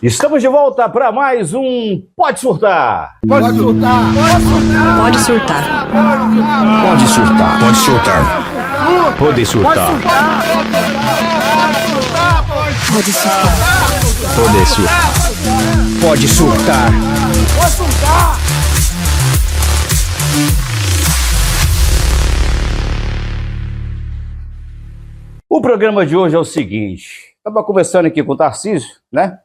Estamos de volta para mais um Pode Surtar. Pode surtar. Pode surtar. Pode surtar. Pode surtar. Pode surtar. Pode surtar. Pode surtar. Pode surtar. O programa de hoje é o seguinte. Estava conversando aqui com o Tarcísio, né?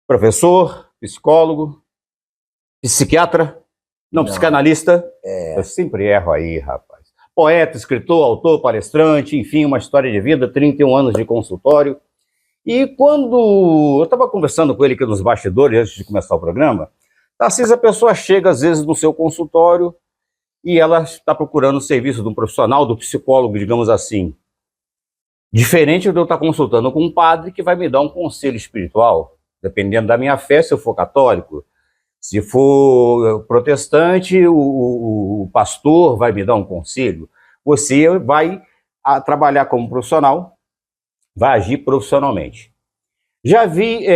Professor, psicólogo, psiquiatra, não, psicanalista. Eu sempre erro aí, rapaz. Poeta, escritor, autor, palestrante, enfim, uma história de vida, 31 anos de consultório. E quando eu estava conversando com ele aqui nos bastidores, antes de começar o programa, Tarcísio, a pessoa chega às vezes no seu consultório e ela está procurando o serviço de um profissional, do psicólogo, digamos assim. Diferente de eu estar consultando com um padre que vai me dar um conselho espiritual. Dependendo da minha fé, se eu for católico, se for protestante, o pastor vai me dar um conselho. Você vai trabalhar como profissional, vai agir profissionalmente. Já vi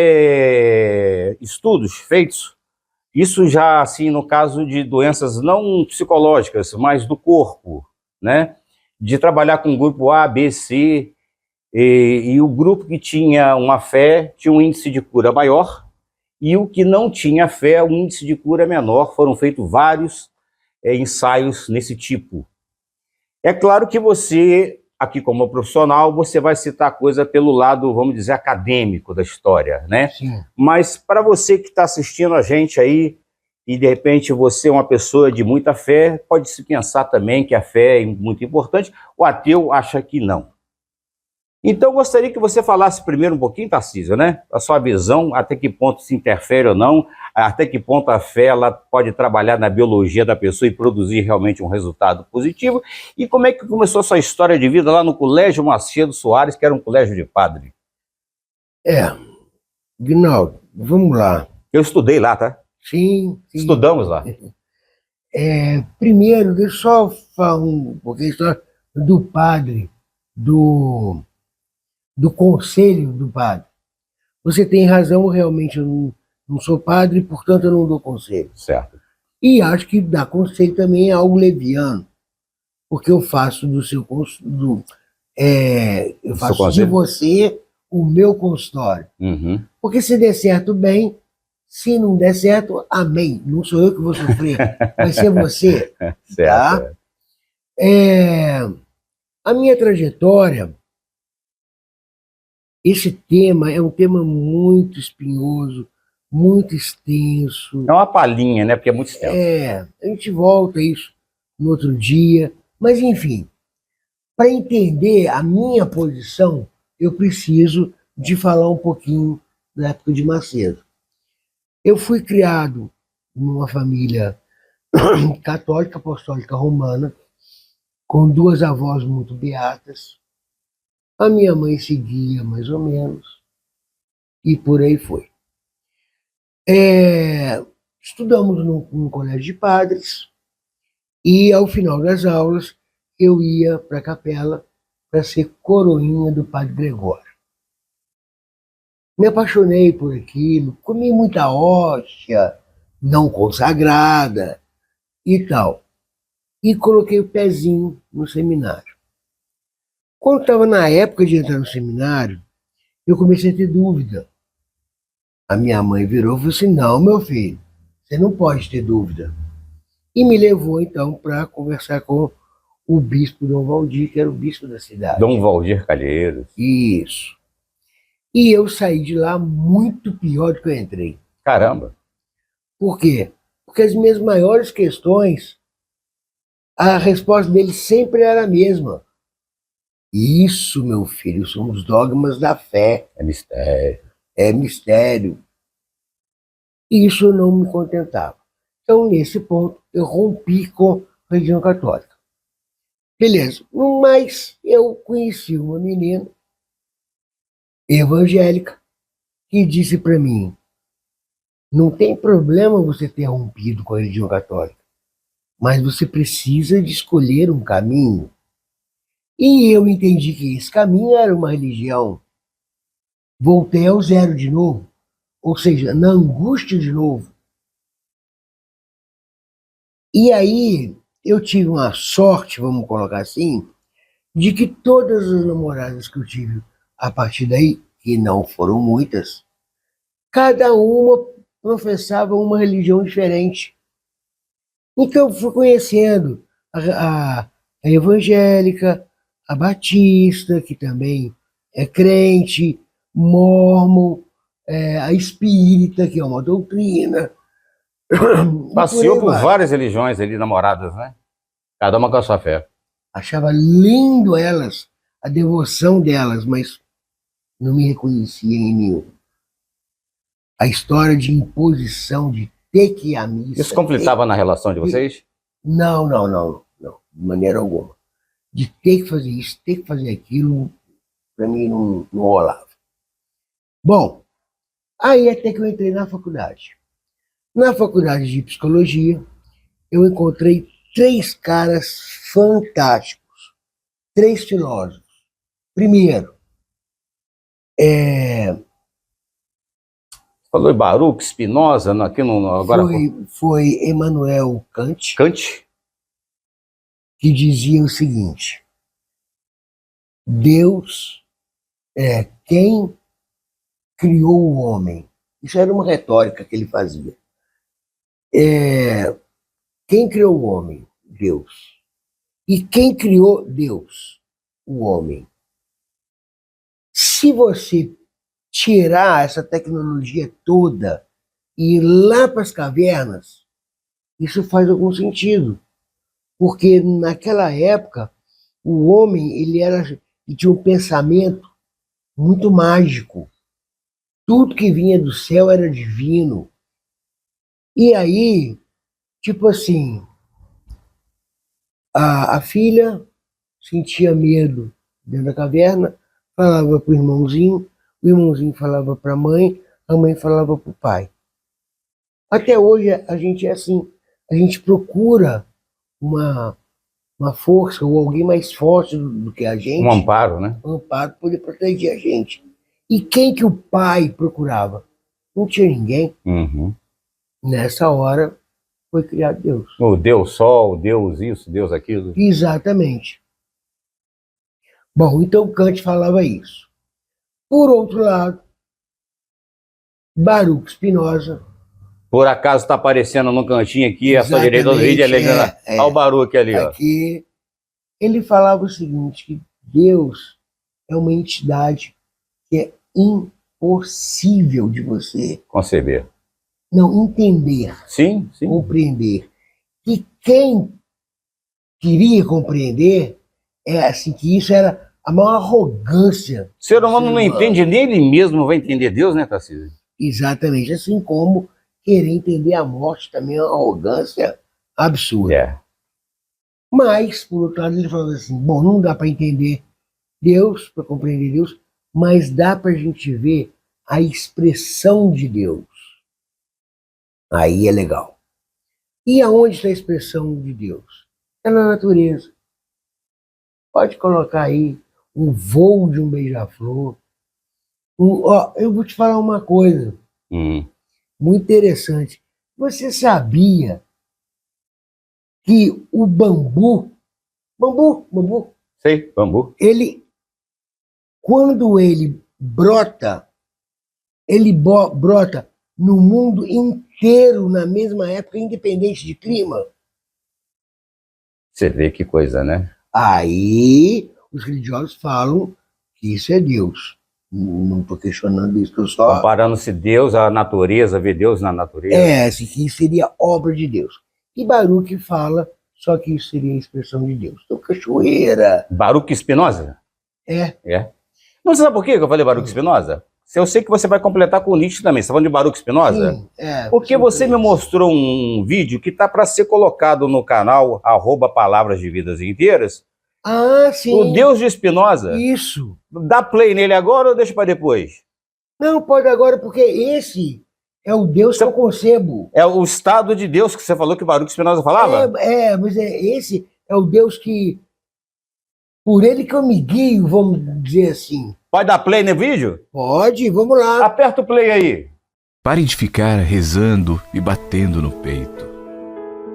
estudos feitos, isso já assim no caso de doenças não psicológicas, mas do corpo, né? De trabalhar com grupo A, B, C, e o grupo que tinha uma fé tinha um índice de cura maior, e o que não tinha fé, o índice de cura menor. Foram feitos vários ensaios nesse tipo. É claro que você, aqui como profissional, você vai citar coisa pelo lado, vamos dizer, acadêmico da história, né? Sim. Mas para você que está assistindo a gente aí, e de repente você é uma pessoa de muita fé, pode-se pensar também que a fé é muito importante, o ateu acha que não. Então, gostaria que você falasse primeiro um pouquinho, Tarcísio, né? A sua visão, até que ponto se interfere ou não, até que ponto a fé ela pode trabalhar na biologia da pessoa e produzir realmente um resultado positivo, e como é que começou a sua história de vida lá no Colégio Macedo Soares, que era um colégio de padre? Guinaldo, vamos lá. Eu estudei lá, tá? Sim. Estudamos lá. Primeiro, deixa eu só falar um pouquinho a história do padre, do conselho do padre. Você tem razão, realmente eu não sou padre, portanto eu não dou conselho. Certo. E acho que dar conselho também é algo leviano, porque eu faço eu faço de conselho? você o meu consultório. Uhum. Porque se der certo, bem; se não der certo, amém. Não sou eu que vou sofrer, vai ser você. Certo. A minha trajetória, esse tema é um tema muito espinhoso, muito extenso. É uma palhinha, né? Porque é muito extenso. A gente volta a isso no outro dia. Mas, enfim, para entender a minha posição, eu preciso de falar um pouquinho da época de Macedo. Eu fui criado numa família católica, apostólica romana, com duas avós muito beatas. A minha mãe seguia mais ou menos, e por aí foi. Estudamos num colégio de padres, e ao final das aulas eu ia para a capela para ser coroinha do padre Gregório. Me apaixonei por aquilo, comi muita hóstia não consagrada e tal, e coloquei o pezinho no seminário. Quando estava na época de entrar no seminário, eu comecei a ter dúvida. A minha mãe virou e falou assim: não, meu filho, você não pode ter dúvida. E me levou, então, para conversar com o bispo Dom Valdir, que era o bispo da cidade. Dom Valdir Calheiros. Isso. E eu saí de lá muito pior do que eu entrei. Caramba. Por quê? Porque as minhas maiores questões, a resposta dele sempre era a mesma. Isso, meu filho, são os dogmas da fé. É mistério. É mistério. E isso não me contentava. Então, nesse ponto, eu rompi com a religião católica. Beleza. Mas eu conheci uma menina evangélica que disse para mim: não tem problema você ter rompido com a religião católica, mas você precisa de escolher um caminho. E eu entendi que esse caminho era uma religião. Voltei ao zero de novo. ou seja, na angústia de novo. E aí eu tive uma sorte, vamos colocar assim, de que todas as namoradas que eu tive a partir daí, que não foram muitas, cada uma professava uma religião diferente. Então eu fui conhecendo a evangélica, a batista, que também é crente, mórmon, a espírita, que é uma doutrina. Passeou por várias religiões ali, namoradas, né? Cada uma com a sua fé. Achava lindo elas, a devoção delas, mas não me reconhecia em nenhum. A história de imposição, de ter que ir à missa. Isso conflitava na relação de vocês? Não, de maneira alguma. De ter que fazer isso, ter que fazer aquilo, para mim não rolava. Bom, aí até que eu entrei na faculdade. Na faculdade de psicologia, eu encontrei 3 caras fantásticos, 3 filósofos. Primeiro, Falou em Baruch, Spinoza, aqui no, agora... foi Emmanuel Kant, Kant? que dizia o seguinte: Deus é quem criou o homem. Isso era uma retórica que ele fazia. Quem criou o homem? Deus. E quem criou Deus? O homem. Se você tirar essa tecnologia toda e ir lá para as cavernas, isso faz algum sentido. Porque naquela época, o homem ele tinha um pensamento muito mágico. Tudo que vinha do céu era divino. E aí, tipo assim, a filha sentia medo dentro da caverna, falava para o irmãozinho falava para a mãe falava para o pai. Até hoje a gente é assim, a gente procura uma força ou alguém mais forte do que a gente. Um amparo, né? Um amparo para poder proteger a gente. E quem que o pai procurava? Não tinha ninguém. Uhum. Nessa hora foi criado Deus. O Deus Sol, Deus isso, Deus aquilo. Exatamente. Bom, então Kant falava isso. Por outro lado, Baruch Spinoza. Por acaso está aparecendo no cantinho aqui, a sua direita do vídeo, olha o Baruch ali, ó. Aqui, ele falava o seguinte, que Deus é uma entidade que é impossível de você conceber. Não, entender. Sim. Compreender. E quem queria compreender, assim, que isso era a maior arrogância. O ser humano não entende nem ele mesmo, vai entender Deus, né, Tarcísio? Exatamente, assim como querer entender a morte também é uma arrogância absurda. Mas, por outro lado, ele falou assim, bom, não dá para entender Deus, para compreender Deus, mas dá para a gente ver a expressão de Deus. Aí é legal. E aonde está a expressão de Deus? É na natureza. Pode colocar aí um voo de um beija-flor. Eu vou te falar uma coisa muito interessante. Você sabia que o bambu, Sei, bambu. Quando ele brota no mundo inteiro na mesma época, independente de clima. Você vê que coisa, né? Aí os religiosos falam que isso é Deus. Não estou questionando isso, estou só... Comparando-se Deus à natureza, ver Deus na natureza. Assim, que isso seria obra de Deus. E Baruch fala só que isso seria a expressão de Deus. Então, cachoeira. Baruch Spinoza? Não, você sabe por que eu falei Baruch Spinoza? Eu sei que você vai completar com o Nietzsche também. Você está falando de Baruch Spinoza? Sim, porque você me mostrou um vídeo que está para ser colocado no canal @Palavras de Vidas Inteiras. Ah, sim. O Deus de Spinoza. Isso. Dá play nele agora ou deixa para depois? Não, pode agora, porque esse é o Deus que eu concebo. É o estado de Deus que você falou que Baruch Spinoza falava? Mas esse é o Deus que... Por ele que eu me guio, vamos dizer assim. Pode dar play no vídeo? Pode, vamos lá. Aperta o play aí. Pare de ficar rezando e batendo no peito.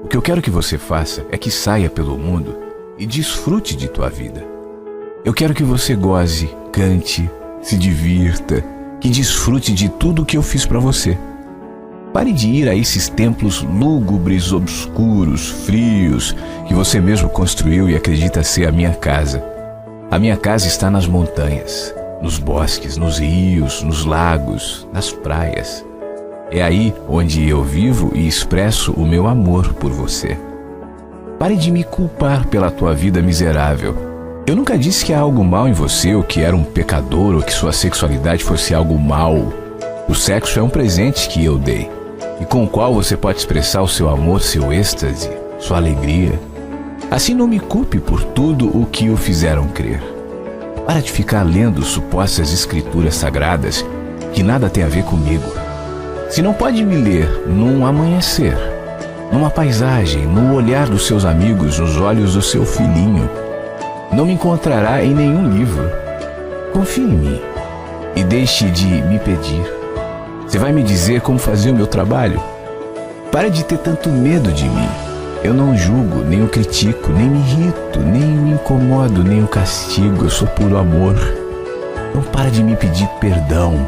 O que eu quero que você faça é que saia pelo mundo e desfrute de tua vida. Eu quero que você goze, cante, se divirta, que desfrute de tudo o que eu fiz para você. Pare de ir a esses templos lúgubres, obscuros, frios, que você mesmo construiu e acredita ser a minha casa. A minha casa está nas montanhas, nos bosques, nos rios, nos lagos, nas praias. É aí onde eu vivo e expresso o meu amor por você. Pare de me culpar pela tua vida miserável. Eu nunca disse que há algo mal em você, ou que era um pecador, ou que sua sexualidade fosse algo mal. O sexo é um presente que eu dei, e com o qual você pode expressar o seu amor, seu êxtase, sua alegria. Assim não me culpe por tudo o que o fizeram crer. Para de ficar lendo supostas escrituras sagradas que nada tem a ver comigo. Se não pode me ler num amanhecer, numa paisagem, no olhar dos seus amigos, nos olhos do seu filhinho, não me encontrará em nenhum livro. Confie em mim e deixe de me pedir. Você vai me dizer como fazer o meu trabalho? Pare de ter tanto medo de mim. Eu não julgo, nem o critico, nem me irrito, nem me incomodo, nem o castigo. Eu sou puro amor. Não para de me pedir perdão.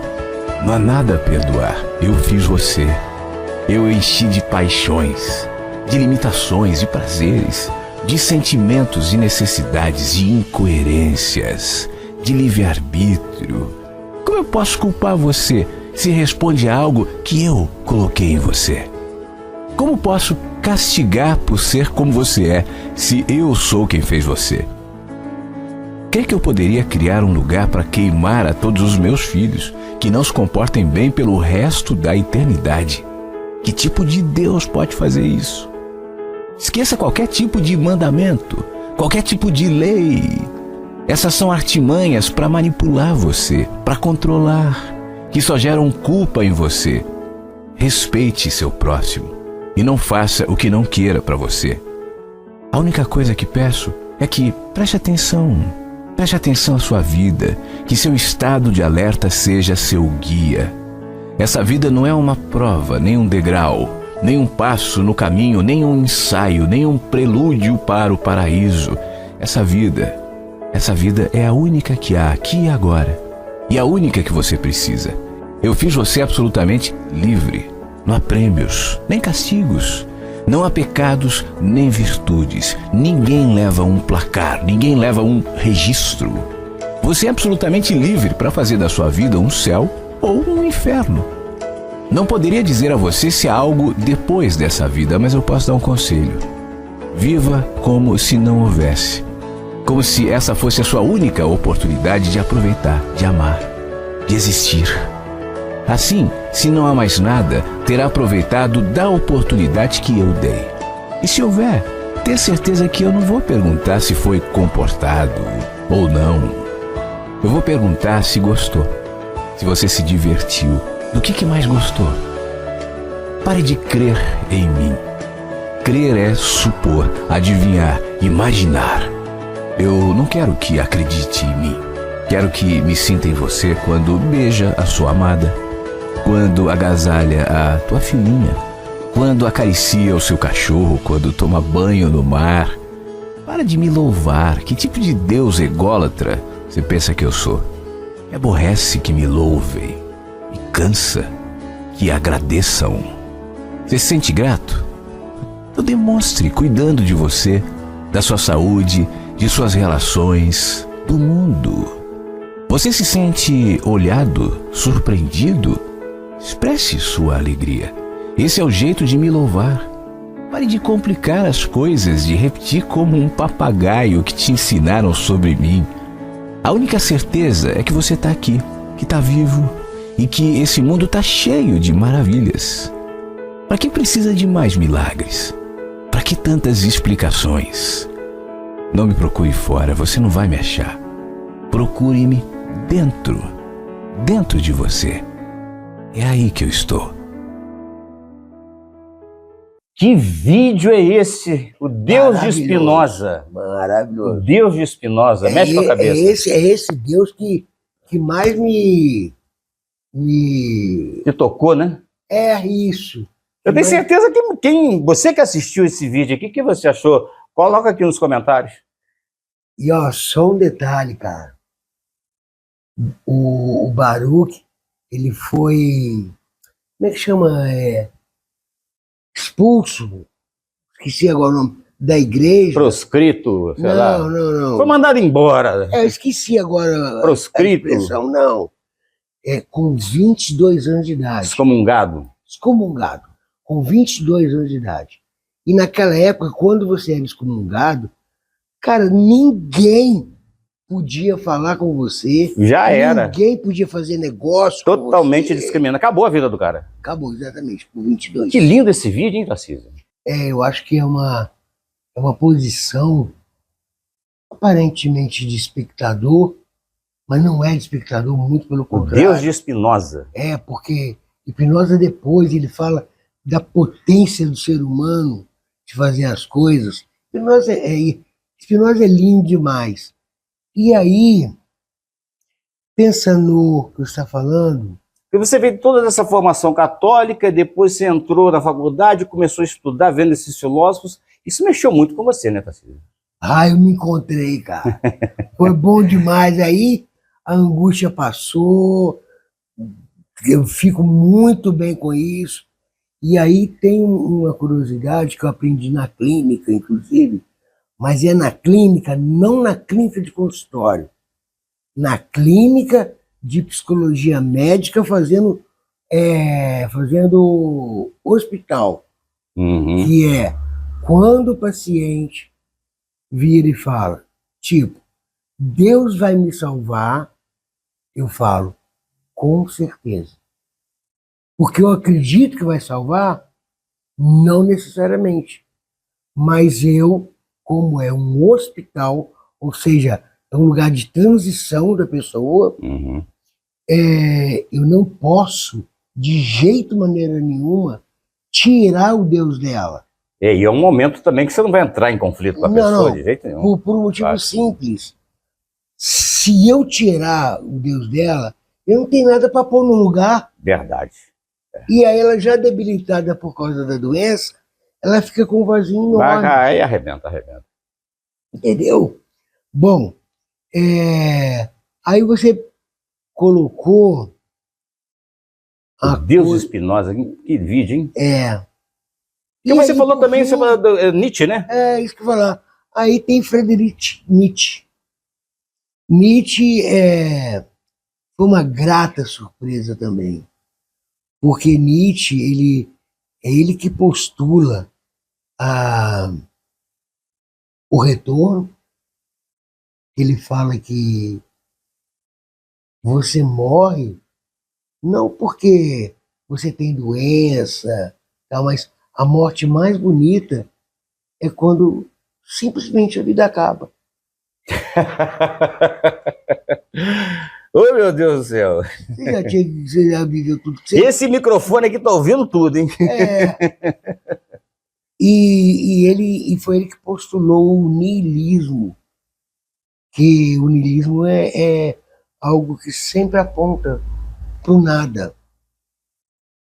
Não há nada a perdoar. Eu fiz você. Eu enchi de paixões, de limitações, de prazeres, de sentimentos e necessidades, de incoerências, de livre-arbítrio. Como eu posso culpar você se responde a algo que eu coloquei em você? Como posso castigar por ser como você é, se eu sou quem fez você? Crê que eu poderia criar um lugar para queimar a todos os meus filhos que não se comportem bem pelo resto da eternidade? Que tipo de Deus pode fazer isso? Esqueça qualquer tipo de mandamento, qualquer tipo de lei. Essas são artimanhas para manipular você, para controlar, que só geram culpa em você. Respeite seu próximo e não faça o que não queira para você. A única coisa que peço é que preste atenção à sua vida, que seu estado de alerta seja seu guia. Essa vida não é uma prova, nem um degrau, nem um passo no caminho, nem um ensaio, nem um prelúdio para o paraíso. Essa vida é a única que há aqui e agora, e a única que você precisa. Eu fiz você absolutamente livre. Não há prêmios, nem castigos. Não há pecados, nem virtudes. Ninguém leva um placar, ninguém leva um registro. Você é absolutamente livre para fazer da sua vida um céu ou um inferno. Não poderia dizer a você se há algo depois dessa vida, mas eu posso dar um conselho. Viva como se não houvesse. Como se essa fosse a sua única oportunidade de aproveitar, de amar, de existir. Assim, se não há mais nada, terá aproveitado da oportunidade que eu dei. E se houver, ter certeza que eu não vou perguntar se foi comportado ou não. Eu vou perguntar se gostou, se você se divertiu, do que mais gostou. Pare de crer em mim. Crer é supor, adivinhar, imaginar. Eu não quero que acredite em mim. Quero que me sinta em você quando beija a sua amada, quando agasalha a tua filhinha, quando acaricia o seu cachorro, quando toma banho no mar. Para de me louvar. Que tipo de Deus ególatra você pensa que eu sou? Me aborrece que me louvem, me cansa que agradeçam. Você se sente grato? Então demonstre cuidando de você, da sua saúde, de suas relações, do mundo. Você se sente olhado, surpreendido? Expresse sua alegria. Esse é o jeito de me louvar. Pare de complicar as coisas, de repetir como um papagaio que te ensinaram sobre mim. A única certeza é que você está aqui, que está vivo e que esse mundo está cheio de maravilhas. Para que precisa de mais milagres? Para que tantas explicações? Não me procure fora, você não vai me achar. Procure-me dentro de você. É aí que eu estou. Que vídeo é esse? O Deus de Spinoza. Maravilhoso. O Deus de Spinoza. Mexe com a cabeça. É esse Deus que mais me Te tocou, né? É isso. Eu tenho Mas- certeza que você que assistiu esse vídeo aqui, o que você achou? Coloca aqui nos comentários. E ó, só um detalhe, cara. O Baruch, ele foi, como é que chama? Expulso, esqueci agora o nome, da igreja. Proscrito, sei lá. Não. Foi mandado embora. Eu esqueci agora Proscrito. a expressão, não. Com 22 anos de idade. Excomungado. Excomungado. Com 22 anos de idade. E naquela época, quando você era excomungado, cara, ninguém podia falar com você. Já era. Ninguém podia fazer negócio com Totalmente você. discriminado. Acabou a vida do cara. Acabou, exatamente, com 22. Que lindo esse vídeo, hein, Tarcísio? Eu acho que é uma posição aparentemente de espectador, mas não é de espectador, muito pelo O contrário. Deus de Spinoza. Porque Spinoza depois ele fala da potência do ser humano de fazer as coisas. Spinoza é lindo demais. E aí, pensa no que você está falando. E você veio toda essa formação católica, depois você entrou na faculdade, começou a estudar, vendo esses filósofos. Isso mexeu muito com você, né, Tarcísio? Eu me encontrei, cara. Foi bom demais. Aí a angústia passou, eu fico muito bem com isso. E aí tem uma curiosidade que eu aprendi na clínica, inclusive, mas é na clínica, não na clínica de consultório, na clínica de psicologia médica fazendo hospital, Uhum. que é quando o paciente vira e fala, tipo, Deus vai me salvar, eu falo, com certeza. Porque eu acredito que vai salvar, não necessariamente. Mas eu, como é um hospital, ou seja, é um lugar de transição da pessoa, Uhum. eu não posso, de jeito, maneira nenhuma, tirar o Deus dela. E é um momento também que você não vai entrar em conflito com a pessoa de jeito nenhum. Por um motivo Claro. simples. Se eu tirar o Deus dela, eu não tenho nada para pôr no lugar. Verdade. E aí ela já debilitada por causa da doença, ela fica com um vazio enorme. Aí arrebenta. Entendeu? Bom, aí você colocou O Deus de Spinoza, que vídeo, hein? E E você aí, falou por também, fim, você falou do Nietzsche, né? isso que eu ia falar. Aí tem Friedrich Nietzsche. Nietzsche foi uma grata surpresa também. Porque Nietzsche, ele que postula o retorno. Ele fala que você morre não porque você tem doença, mas a morte mais bonita é quando simplesmente a vida acaba. Oh, meu Deus do céu. Você já viveu tudo que você... Esse microfone aqui tá ouvindo tudo, hein? E foi ele que postulou o niilismo, que o niilismo é algo que sempre aponta para o nada.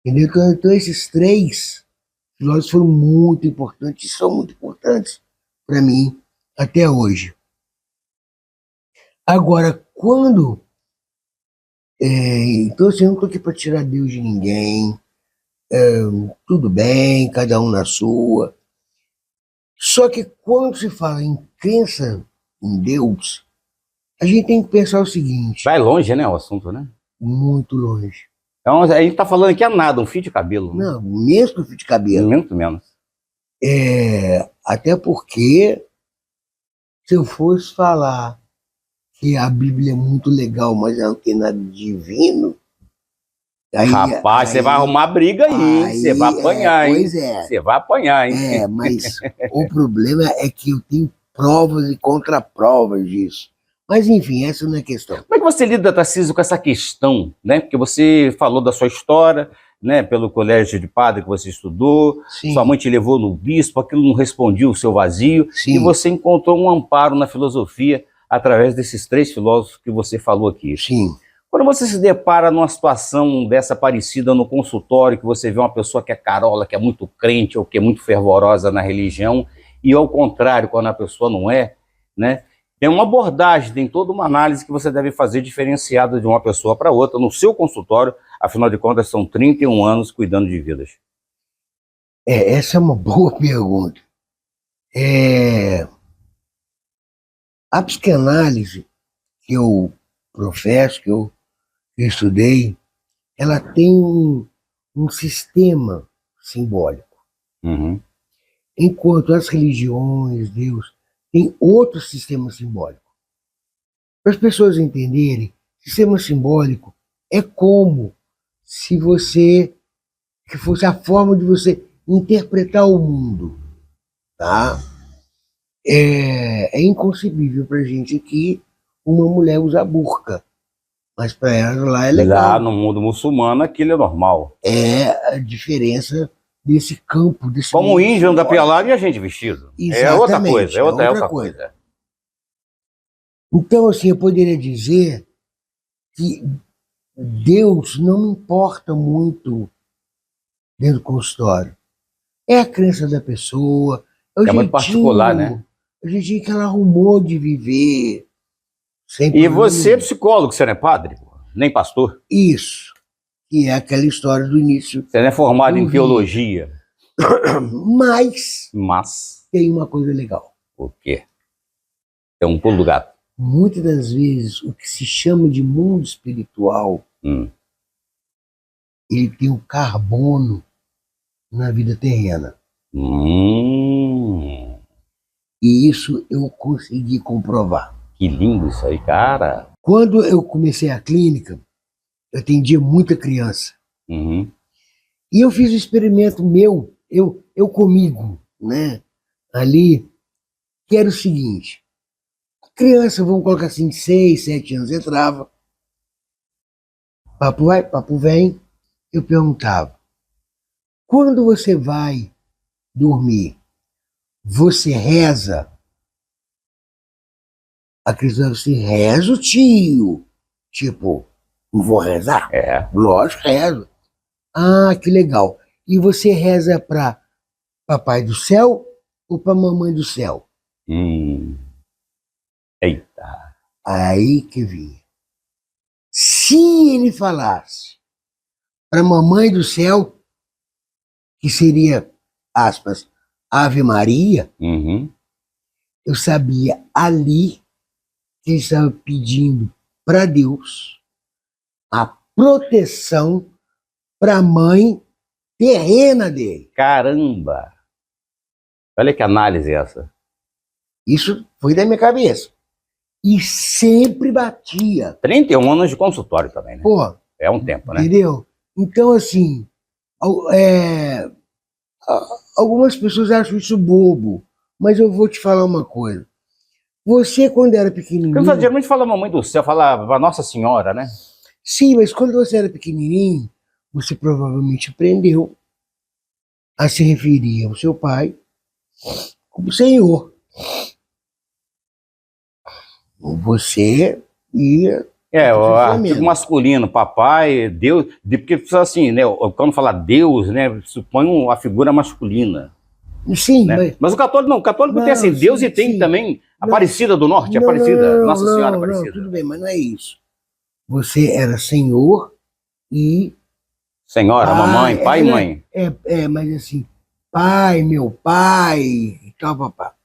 Entendeu? Então esses três filósofos foram muito importantes, são muito importantes para mim até hoje. Agora, quando... então assim, eu não estou aqui para tirar Deus de ninguém, tudo bem, cada um na sua. Só que quando se fala em crença em Deus, a gente tem que pensar o seguinte... Vai longe, né, o assunto, né? Muito longe. Então, a gente tá falando aqui a nada, um fio de cabelo. Né? Não, mesmo fio de cabelo. Muito menos. Até porque, se eu fosse falar que a Bíblia é muito legal, mas ela não tem nada de divino... Rapaz, você vai arrumar briga aí, você vai apanhar, hein? Pois é. Você vai apanhar, hein? Mas o problema é que eu tenho provas e contraprovas disso. Mas, enfim, essa não é questão. Como é que você lida, Tarcísio, com essa questão, né? Porque você falou da sua história, né? Pelo colégio de padre que você estudou, Sim. sua mãe te levou no bispo, aquilo não respondia o seu vazio, Sim. e você encontrou um amparo na filosofia através desses três filósofos que você falou aqui. Sim. Quando você se depara numa situação dessa parecida no consultório, que você vê uma pessoa que é carola, que é muito crente ou que é muito fervorosa na religião, e ao contrário, quando a pessoa não é, né? Tem uma abordagem, tem toda uma análise que você deve fazer diferenciada de uma pessoa para outra no seu consultório, afinal de contas são 31 anos cuidando de vidas. Essa é uma boa pergunta. A psicanálise que eu professo, que eu estudei, ela tem um sistema simbólico. Uhum. Enquanto as religiões, Deus, tem outro sistema simbólico. Para as pessoas entenderem, sistema simbólico é como se que fosse a forma de você interpretar o mundo, tá? É inconcebível para a gente que uma mulher usa burca, mas para elas lá é legal. Lá no mundo muçulmano aquilo é normal. É a diferença desse campo, desse Como o índio anda pelado e a gente vestido. É outra Exatamente, coisa, é outra coisa. Então, assim, eu poderia dizer que Deus não me importa muito dentro do consultório. É a crença da pessoa, é o muito particular, né? O jeitinho que ela arrumou de viver. Sem E problema você é nenhum. psicólogo, você não é padre? Nem pastor? Isso, que é aquela história do início. Você não é formado Eu em vi. teologia? Mas Mas, tem uma coisa legal. o quê? É um pulo do gato. Muitas das vezes, o que se chama de mundo espiritual, ele tem o carbono na vida terrena. E isso eu consegui comprovar. Que lindo isso aí, cara. Quando eu comecei a clínica, eu atendia muita criança. Uhum. E eu fiz um experimento meu, eu comigo, né? Ali, que era o seguinte. A criança, vamos colocar assim, 6, 7 anos, entrava. Papo vai, papo vem. Eu perguntava, quando você vai dormir, você reza? A criança assim, rezo, tio. Tipo, não vou rezar? É. Lógico, rezo. Ah, que legal. E você reza para papai do céu ou para mamãe do céu? Eita. Aí que vinha. Se ele falasse para mamãe do céu, que seria, aspas, Ave Maria, Uhum. eu sabia ali que ele estava pedindo para Deus a proteção para a mãe terrena dele. Caramba. Olha que análise essa. Isso foi da minha cabeça. E sempre batia. 31 anos de consultório também, né? Pô, É um tempo, né? entendeu? Então, assim, algumas pessoas acham isso bobo, mas eu vou te falar uma coisa. Você, quando era pequenininho... Porque geralmente fala mamãe do céu, fala Nossa Senhora, né? Sim, mas quando você era pequenininho, você provavelmente aprendeu a se referir ao seu pai como Senhor. Você ia... O artigo masculino, papai, Deus, porque assim, né? Quando fala Deus, né? Supõe a figura masculina. Sim, Né? Mas o católico não, o católico tem assim, Deus e tem também Aparecida do Norte, Aparecida, Nossa Senhora Aparecida. Não, tudo bem, mas não é isso. Você era Senhor e... Senhora, mamãe, pai e mãe. Mas assim, pai, meu pai, e tal, papá.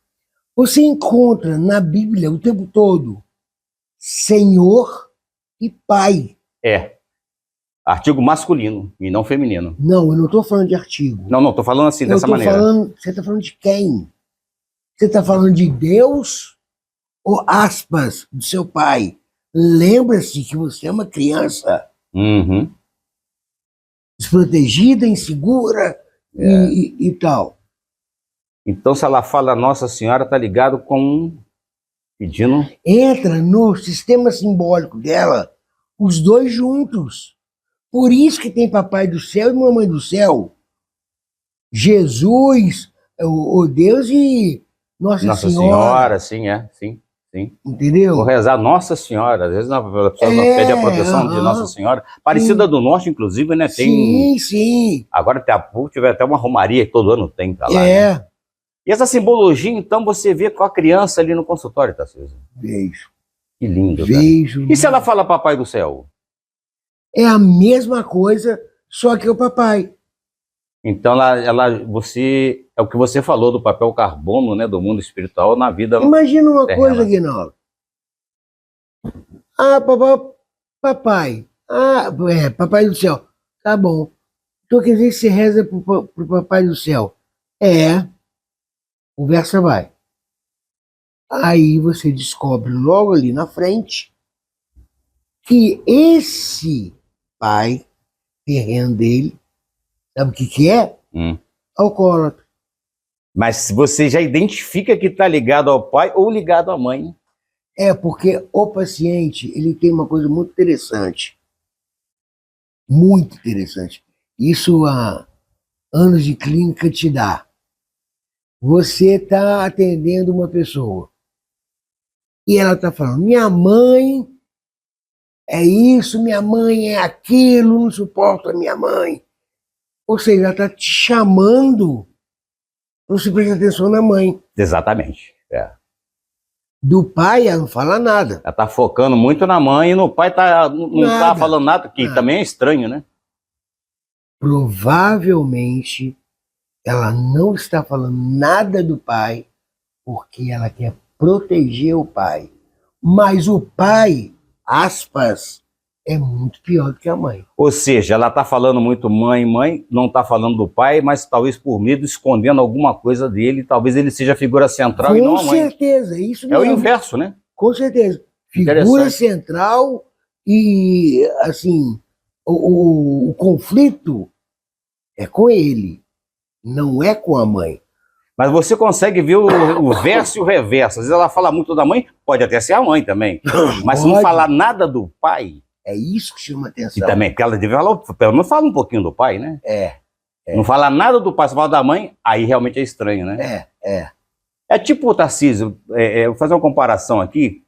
Você encontra na Bíblia o tempo todo Senhor e Pai. Artigo masculino e não feminino. Não, eu não estou falando de artigo. Não, estou falando assim, dessa maneira. Você está falando de quem? Você está falando de Deus ou aspas do seu pai? Lembra-se que você é uma criança desprotegida, insegura e tal. Então, se ela fala Nossa Senhora, está ligado com pedindo... Entra no sistema simbólico dela os dois juntos. Por isso que tem Papai do Céu e Mamãe do Céu. Jesus, o Deus e Nossa Senhora. Senhora, sim. sim. entendeu? Vou rezar Nossa Senhora. Às vezes a pessoa não pede a proteção de Nossa Senhora. Parecida do Norte, inclusive, né? Tem... Sim. Agora até a pouco tiver até uma romaria que todo ano tem pra lá. Né? E essa simbologia, então, você vê com a criança ali no consultório, Tarcísio? Vejo. Que lindo, Vejo. Cara. E se ela fala Papai do Céu? É a mesma coisa, só que é o papai. Então, você, é o que você falou do papel carbono, né, do mundo espiritual na vida. Imagina uma terrena. coisa, Guinaldo. Papai. Papai do céu. Tá bom. Então quer dizer que você reza pro papai do céu. Conversa vai. Aí você descobre logo ali na frente que esse pai terreno dele, sabe o que é? Alcoólatra. Mas você já identifica que está ligado ao pai ou ligado à mãe? Porque o paciente, ele tem uma coisa muito interessante. Muito interessante. Isso há anos de clínica te dá. Você está atendendo uma pessoa e ela está falando, minha mãe é isso, minha mãe é aquilo, não suporto a minha mãe. Ou seja, ela está te chamando para você prestar atenção na mãe. Exatamente. Do pai, ela não fala nada. Ela está focando muito na mãe e no pai não está falando nada, que também é estranho, né? Provavelmente ela não está falando nada do pai porque ela quer proteger o pai. Mas o pai, aspas, é muito pior do que a mãe. Ou seja, ela está falando muito mãe, não está falando do pai, mas talvez por medo, escondendo alguma coisa dele, talvez ele seja a figura central e não a mãe. Com certeza, é isso mesmo. É o inverso, né? Com certeza. Figura central e, assim, o conflito é com ele, não é com a mãe. Mas você consegue ver o verso e o reverso. Às vezes ela fala muito da mãe, pode até ser a mãe também. Mas se não falar nada do pai... É isso que chama atenção. E também, porque ela deve falar, pelo menos fala um pouquinho do pai, né? Não fala nada do pai, só fala da mãe, aí realmente é estranho, né? É tipo o Tarcísio, vou fazer uma comparação aqui,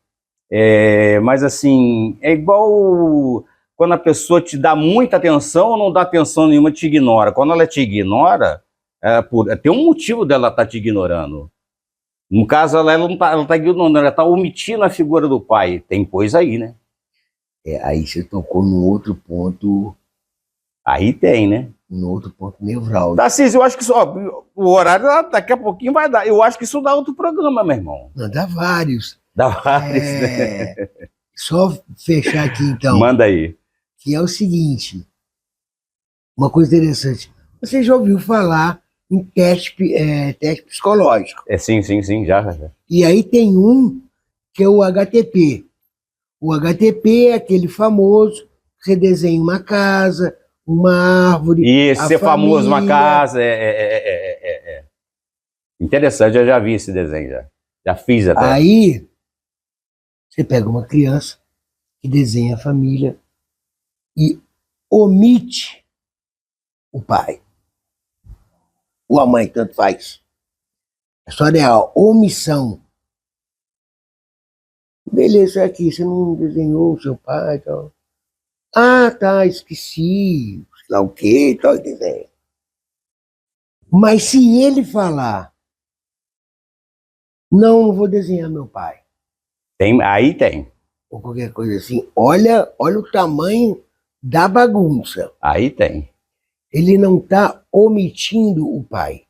mas assim, é igual quando a pessoa te dá muita atenção ou não dá atenção nenhuma, te ignora. Quando ela te ignora, tem um motivo dela estar te ignorando. No caso, ela não está ignorando, ela está omitindo a figura do pai. Tem coisa aí, né? Aí você tocou num outro ponto. Aí tem, né? Num outro ponto nevrálgico. Tarcísio, eu acho que o horário daqui a pouquinho vai dar. Eu acho que isso dá outro programa, meu irmão. Não, dá vários. Dá vários, né? Só fechar aqui, então. Manda aí. Que é o seguinte. Uma coisa interessante. Você já ouviu falar em teste psicológico? Sim, já. E aí tem um que é o HTP. O HTP é aquele famoso, você desenha uma casa, uma árvore. Isso, ser famoso uma casa. Interessante, eu já vi esse desenho, já fiz até. Aí, você pega uma criança que desenha a família e omite o pai. Ou a mãe, tanto faz. A história é a omissão. Beleza, aqui, você não desenhou o seu pai e tal. Tá, esqueci, sei lá o quê, tal, desenho. Mas se ele falar, não vou desenhar meu pai. Aí tem. Ou qualquer coisa assim, olha o tamanho da bagunça. Aí tem. Ele não está omitindo o pai.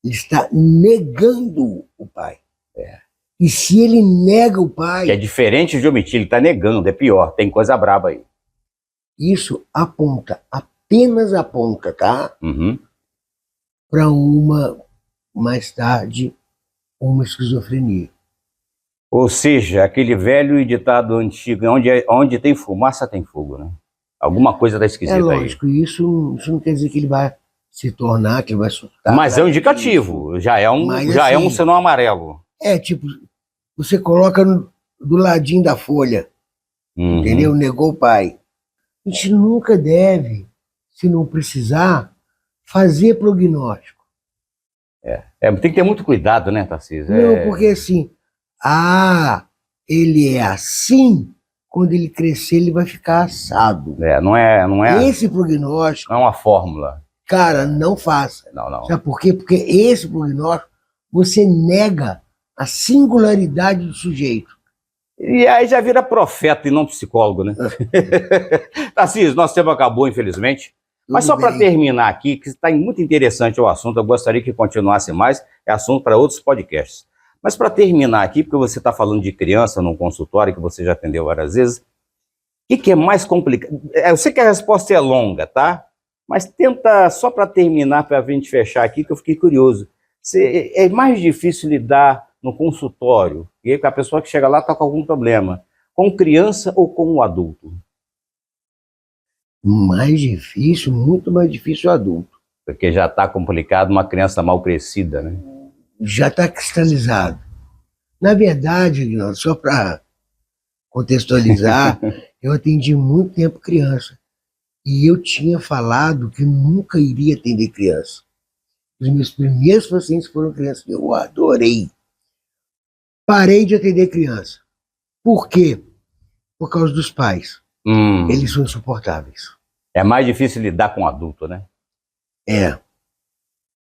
Ele está negando o pai. E se ele nega o pai... Que é diferente de omitir, ele está negando, é pior, tem coisa braba aí. Isso apenas aponta, tá? Uhum. Para mais tarde, uma esquizofrenia. Ou seja, aquele velho ditado antigo, onde tem fumaça tem fogo, né? Alguma coisa está esquisita aí. Lógico, isso não quer dizer que ele vai se tornar, que ele vai surtar. Mas é um indicativo, já é um sinal amarelo. Tipo, você coloca do ladinho da folha, entendeu? Negou o pai. A gente nunca deve, se não precisar, fazer prognóstico. Tem que ter muito cuidado, né, Tarcísio? Não, porque assim, ele é assim, quando ele crescer ele vai ficar assado. Não é Esse prognóstico, uma fórmula. cara, não faça. Não. Sabe por quê? Porque esse prognóstico, você nega a singularidade do sujeito. E aí já vira profeta e não psicólogo, né? Tarcísio, nosso tempo acabou, infelizmente. Mas só para terminar aqui, que está muito interessante o assunto, eu gostaria que continuasse mais, é assunto para outros podcasts. Mas para terminar aqui, porque você está falando de criança num consultório que você já atendeu várias vezes, o que é mais complicado? Eu sei que a resposta é longa, tá? Mas tenta, só para terminar, para a gente fechar aqui, que eu fiquei curioso. É mais difícil lidar no consultório, e a pessoa que chega lá está com algum problema, com criança ou com o adulto? Mais difícil, muito mais difícil o adulto. Porque já está complicado uma criança mal crescida, né? Já está cristalizado. Na verdade, Aguinaldo, só para contextualizar, eu atendi muito tempo criança. E eu tinha falado que nunca iria atender criança. Os meus primeiros pacientes foram crianças. Eu adorei. Parei de atender criança. Por quê? Por causa dos pais. Eles são insuportáveis. É mais difícil lidar com adulto, né? É.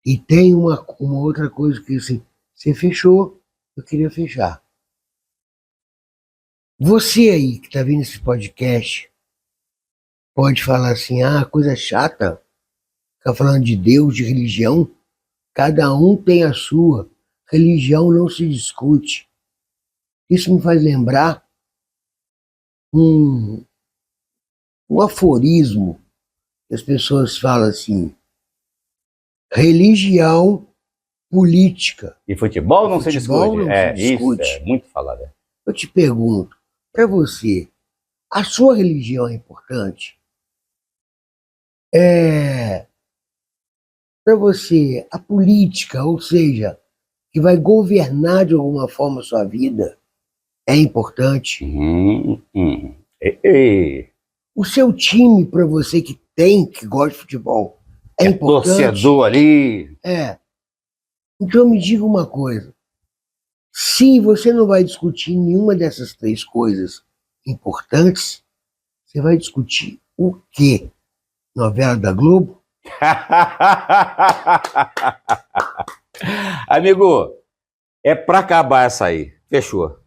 E tem uma outra coisa que assim, você fechou, eu queria fechar. Você aí que está vendo esse podcast pode falar assim, coisa chata, ficar falando de Deus, de religião, cada um tem a sua, religião não se discute. Isso me faz lembrar um aforismo que as pessoas falam assim, religião, política. E futebol não se discute. Não se discute. Isso é muito falado. Eu te pergunto, para você, a sua religião é importante? Para você, a política, ou seja, que vai governar de alguma forma a sua vida, é importante? O seu time, para você que gosta de futebol, é importante? Torcedor ali. Então me diga uma coisa. Se você não vai discutir nenhuma dessas três coisas importantes, você vai discutir o quê? Novela da Globo? Amigo, é pra acabar essa aí. Fechou.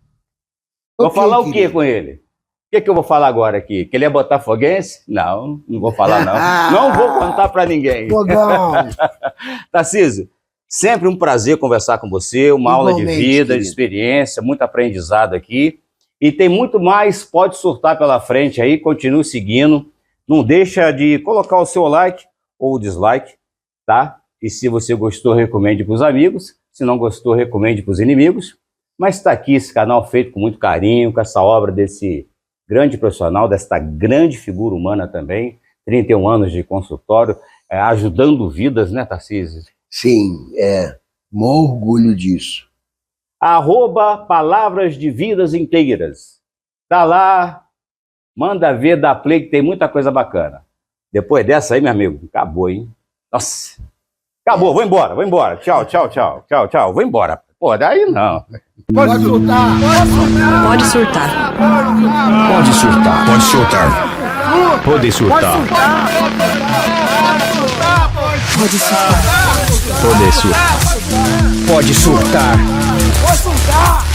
Vou falar o quê com ele? O que eu vou falar agora aqui? Que ele é botafoguense? Não vou falar não. Não vou contar pra ninguém. Fogão. Tarcísio, sempre um prazer conversar com você, uma aula de vida, de experiência, muito aprendizado aqui. E tem muito mais, pode surtar pela frente aí, continue seguindo. Não deixa de colocar o seu like ou dislike, tá? E se você gostou, recomende para os amigos. Se não gostou, recomende para os inimigos. Mas está aqui esse canal feito com muito carinho, com essa obra desse grande profissional, desta grande figura humana também. 31 anos de consultório, ajudando vidas, né, Tarcísio? Sim, maior orgulho disso. @Palavras de Vidas Inteiras. Tá lá, manda ver, dá play, que tem muita coisa bacana. Depois dessa aí, meu amigo, acabou, hein? Nossa, acabou, vou embora. Tchau. Vou embora. Pô, daí não. Pode soltar. Pode surtar. Pode surtar. Pode soltar. Pode surtar. Pode surtar. Pode surtar. Pode surtar. Pode surtar.